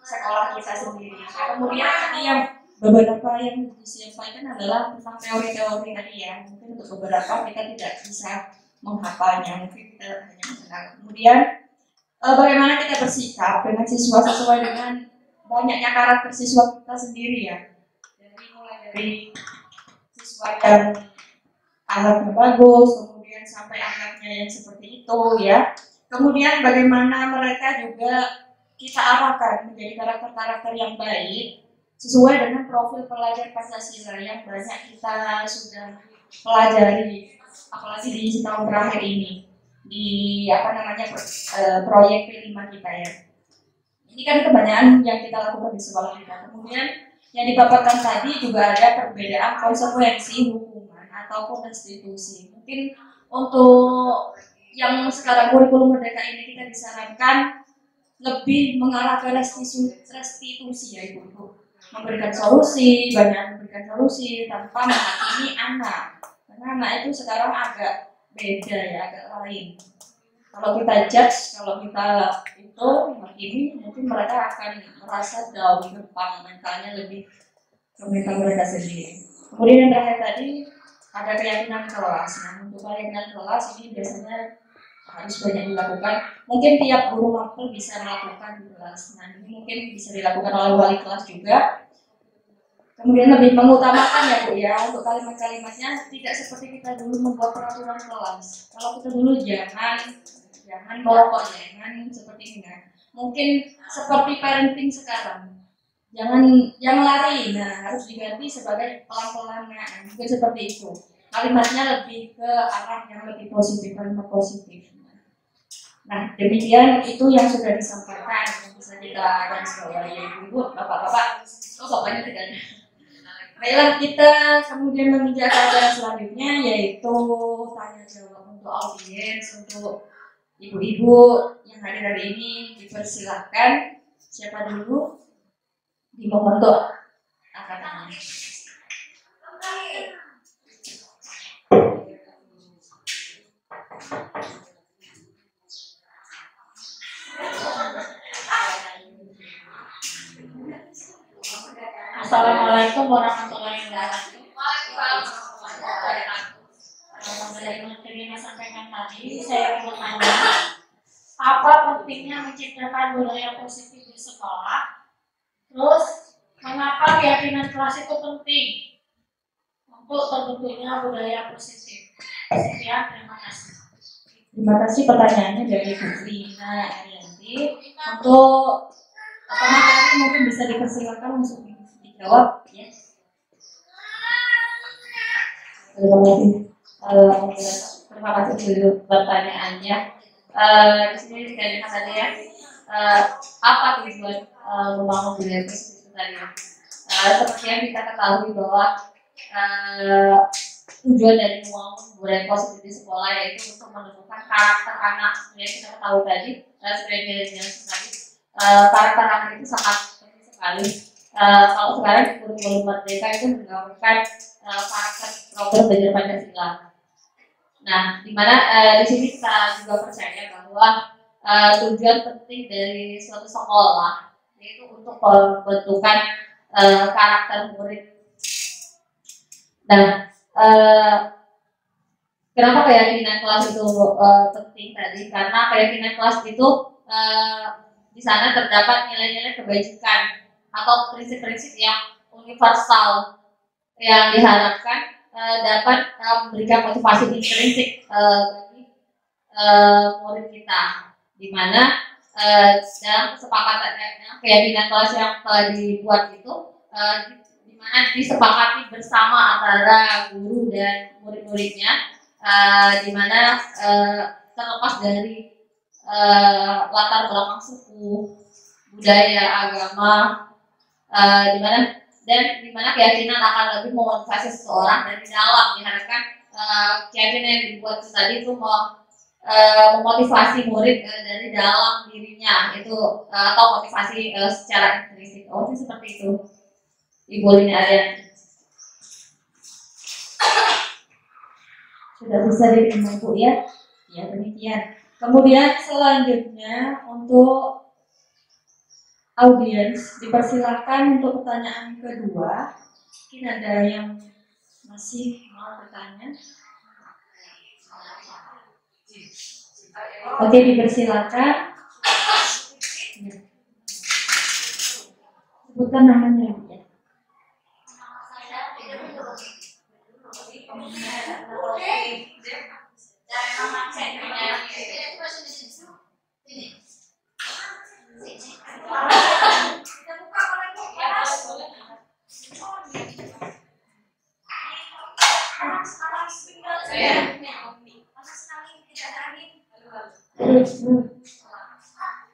sekolah kita sendiri. Nah, kemudian tadi yang beberapa yang disampaikan adalah tentang teori-teori tadi ya. Mungkin untuk beberapa kita tidak bisa menghafalnya, mungkin kita hanya mengenal. Kemudian bagaimana kita bersikap dengan siswa sesuai dengan banyaknya karakter siswa kita sendiri ya. Jadi mulai dari siswa yang anaknya bagus, kemudian sampai anaknya yang seperti itu ya. Kemudian bagaimana mereka juga kita arahkan menjadi karakter-karakter yang baik sesuai dengan profil pelajar Pancasila yang banyak kita sudah pelajari, apalagi di tahun terakhir ini di proyek P5 kita ya. Ini kan kebanyakan yang kita lakukan di sekolah kita. Kemudian yang dipaparkan tadi juga ada perbedaan konsekuensi hukuman ataupun restitusi. Mungkin untuk yang sekarang kurikulum merdeka ini kita disarankan lebih mengarah ke restitusi ya Ibu. Memberikan solusi, banyak memberikan solusi tanpa menghakimi anak. Karena anak itu sekarang agak beda ya, agak lain. Kalau kita judge, kalau kita itu menghakimi, mungkin mereka akan merasa jauh gampang mentalnya lebih ke mental mereka sendiri. Kemudian yang terakhir tadi ada keyakinan kelas. Nah, untuk keyakinan kelas ini biasanya harus banyak dilakukan. Mungkin tiap guru mapel bisa melakukan di kelas. Nah, ini mungkin bisa dilakukan oleh wali kelas juga. Kemudian lebih mengutamakan ya Bu ya, untuk kalimat-kalimatnya tidak seperti kita dulu membuat peraturan kelas. Kalau kita dulu jangan merokok, jangan seperti ini. Nah, mungkin seperti parenting sekarang. Jangan lari. Nah, harus diganti sebagai pelan-pelan. Nah, mungkin seperti itu. Kalimatnya lebih ke arah yang lebih positif, kalimat positif. Nah, demikian itu yang sudah disampaikan yang bisa kita garis bawahi ya Ibu, Bapak-bapak. Bapaknya tidak ada. Baiklah, kita kemudian menginjak acara selanjutnya yaitu tanya jawab untuk audiens, untuk ibu-ibu yang hadir hari ini. Dipersilahkan, siapa dulu? Dimohon untuk angkat tangan. Assalamualaikum warahmatullahi wabarakatuh. Dari materi yang sampaikan tadi, saya ingin bertanya, apa pentingnya menciptakan budaya positif di sekolah? Terus, mengapa keyakinan kelas itu penting untuk terbentuknya budaya positif? Sekian, terima kasih. Terima kasih pertanyaannya dari Bu Rina Arianti. Untuk materi mungkin bisa dipersilakan untuk dijawab ya. Terima kasih dulu pertanyaannya. Di sini dikatakan tadi ya, apa tujuan membangun budaya positif tadi ya? Seperti yang kita ketahui bahwa tujuan dari membangun budaya positif di sekolah yaitu untuk menentukan karakter anak. Seperti kita ketahui tadi, seperti yang dijelaskan tadi, karakter anak itu sangat penting sekali. Kalau sekarang di kurikulum merdeka itu menggambarkan karakter program belajar Pancasila. Nah, di mana di sini kita juga percaya bahwa tujuan penting dari suatu sekolah yaitu untuk pembentukan karakter murid. Nah, kenapa keyakinan kelas itu penting tadi? Karena keyakinan kelas itu di sana terdapat nilai-nilai kebajikan atau prinsip-prinsip yang universal yang diharapkan dapat memberikan motivasi intrinsik bagi murid kita, di mana dalam kesepakatan keyakinan kelas yang telah dibuat itu di dimana disepakati bersama antara guru dan murid-muridnya, dimana terlepas dari latar belakang suku, budaya, agama, dimana keyakinan akan lebih memotivasi seseorang dari dalam. Diharapkan keyakinan yang dibuat tadi itu memotivasi murid dari dalam dirinya itu, atau motivasi secara intrinsik. Seperti itu, Ibu Lini Aryan. Sudah bisa diterima Bu ya? Ya demikian. Kemudian selanjutnya untuk audiens dipersilahkan untuk pertanyaan kedua. Mungkin ada yang masih mau bertanya? Oke, dipersilakan. Sebutkan namanya ya.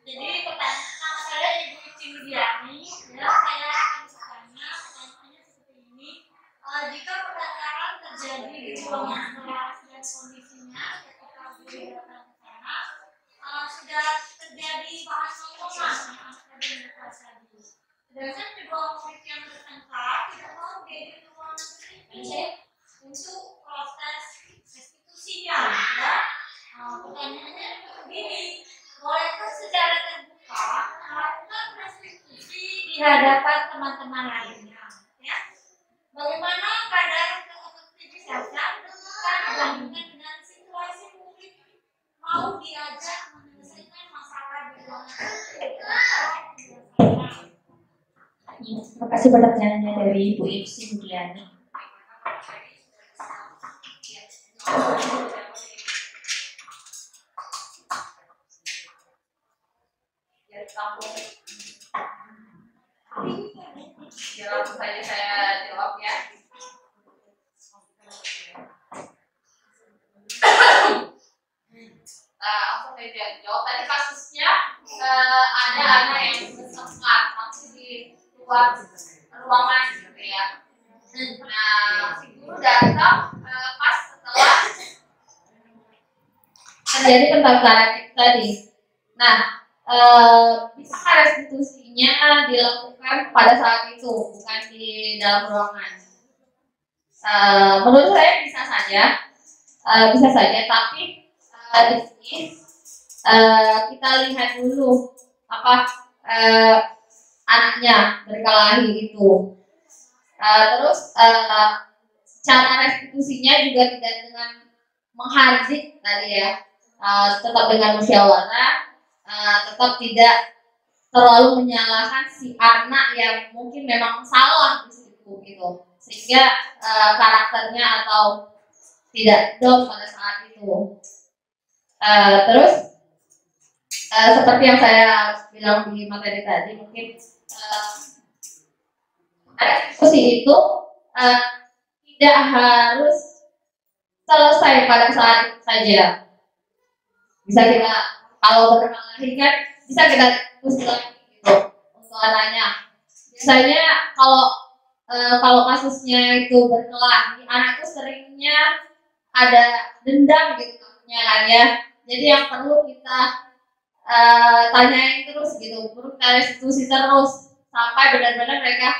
Jadi pertanyaan saya Ibu Cimdiani, ya saya akan bertanya, pertanyaannya seperti ini. Jika pertengkaran terjadi di ruangan kelas dan kondisinya ketika guru datang ke sana, sudah terjadi bahas omongan antara kelas tadi. Sedangkan kedua murid yang bertengkar tidak mau diajak ke ruangan tersebut untuk proses restitusinya, ya. Pertanyaannya begini, bolehkah secara terbuka melakukan restitusi di hadapan teman-teman lainnya? Ya? Bagaimana kadar keefektifitasan ketika dibandingkan dengan situasi murid mau diajak menyelesaikan masalah di ruangan tersebut? Terima kasih pertanyaannya dari Ibu Ipsi Mulyani. Ya, langsung saja saya jawab ya. Langsung saja jawab. Tadi kasusnya ada anak yang bertengkar tapi di luar ruangan gitu ya. Nah, si guru datang pas setelah terjadi pertengkaran itu tadi. Nah, bisa restitusinya dilakukan pada saat itu, bukan di dalam ruangan. Menurut saya bisa saja, tapi di sini kita lihat dulu apa anaknya berkelahi itu. Terus cara restitusinya juga tidak dengan menghardik tadi ya, tetap dengan musyawarah. Tetap tidak terlalu menyalahkan si anak yang mungkin memang salah di situ gitu, sehingga karakternya atau tidak down pada saat itu. Terus seperti yang saya bilang di materi tadi, mungkin diskusi itu tidak harus selesai pada saat itu saja. Bisa kita, kalau berkelahi kan bisa kita diskusi lagi gitu untuk anaknya. Biasanya kalau kasusnya itu berkelahi, anak itu seringnya ada dendam gitu kan ya. Jadi yang perlu kita tanyain terus gitu, perlu kita restitusi terus sampai benar-benar mereka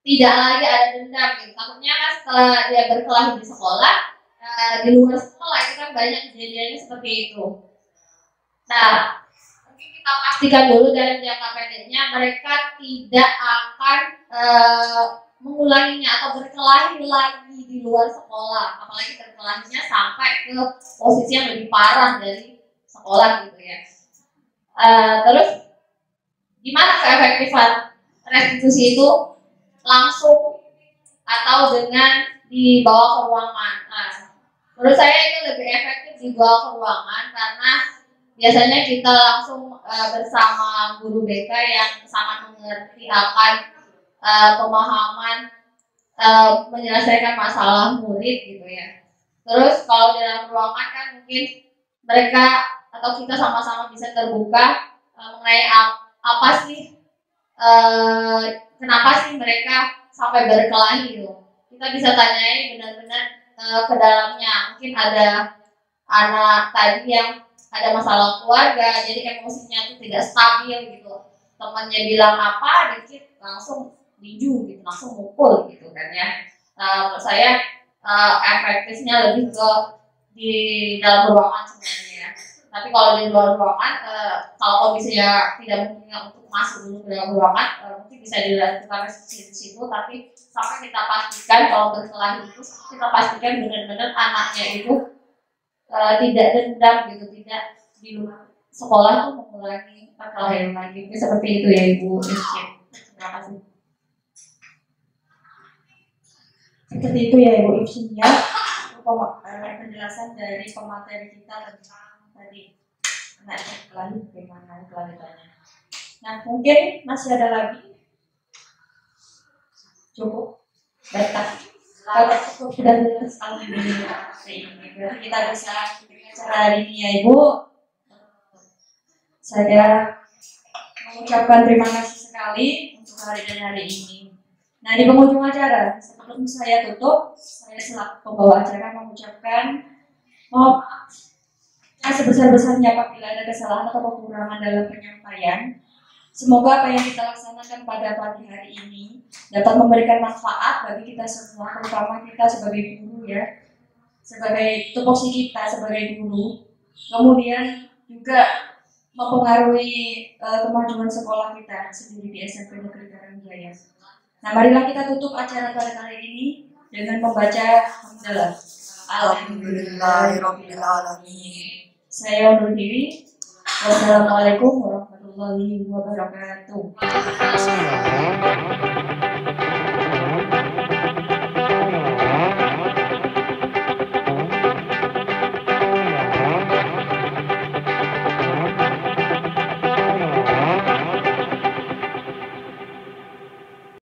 tidak lagi ada dendam gitu. Takutnya kan setelah dia berkelahi di sekolah, di luar sekolah itu kan banyak kejadiannya seperti itu. Nah, mungkin kita pastikan dulu dalam jangka pendeknya mereka tidak akan mengulanginya atau berkelahi lagi di luar sekolah, apalagi berkelahinya sampai ke posisi yang lebih parah dari sekolah gitu ya. Terus gimana keefektifan restitusi itu, langsung atau dengan dibawa ke ruangan? Nah, menurut saya itu lebih efektif dibawa ke ruangan karena biasanya kita langsung bersama guru BK yang sangat mengerti akan pemahaman menyelesaikan masalah murid gitu ya. Terus kalau dalam ruangan kan mungkin mereka atau kita sama-sama bisa terbuka mengenai apa sih kenapa sih mereka sampai berkelahi gitu. Kita bisa tanyai benar-benar ke dalamnya. Mungkin ada anak tadi yang ada masalah keluarga, jadi emosinya itu tidak stabil gitu. Temannya bilang apa, dikit langsung liju gitu, langsung mukul gitu kan ya. Menurut saya efektifnya lebih ke di dalam ruangan sebenarnya ya. Tapi kalau di luar ruangan, kalau kondisinya tidak mungkin untuk masuk dulu ke dalam ruangan, mungkin bisa dilakukan di situ. Tapi sampai kita pastikan kalau berkelahi itu kita pastikan benar-benar anaknya itu tidak dendam gitu, tidak di luar sekolah tuh mengulangi perkelahian lagi. Seperti itu ya Ibu Rizky. Terima kasih. Seperti itu ya Ibu Ipsin ya, penjelasan dari pemateri kita tentang tadi anaknya berkelahi, bagaimana kelanjutannya. Nah mungkin masih ada lagi, cukup, baik. Kalau cukup sudah jelas, alhamdulillah. Berarti kita bisa acara hari ini ya Ibu. Saya mengucapkan terima kasih sekali untuk hari dan hari ini. Nah di penghujung acara, sebelum saya tutup, saya selaku pembawa acara mengucapkan mohon maaf sebesar-besarnya apabila ada kesalahan atau kekurangan dalam penyampaian. Semoga apa yang kita laksanakan pada pagi hari ini dapat memberikan manfaat bagi kita semua, terutama kita sebagai guru ya, sebagai tupoksi kita sebagai guru. Kemudian juga mempengaruhi kemajuan sekolah kita sendiri di SMP Negeri Karangjaya. Nah, marilah kita tutup acara pada kali ini dengan membaca hamdalah. Alhamdulillahirabbil alamin. Saya undur diri. Wassalamualaikum warahmatullahi wabarakatuh.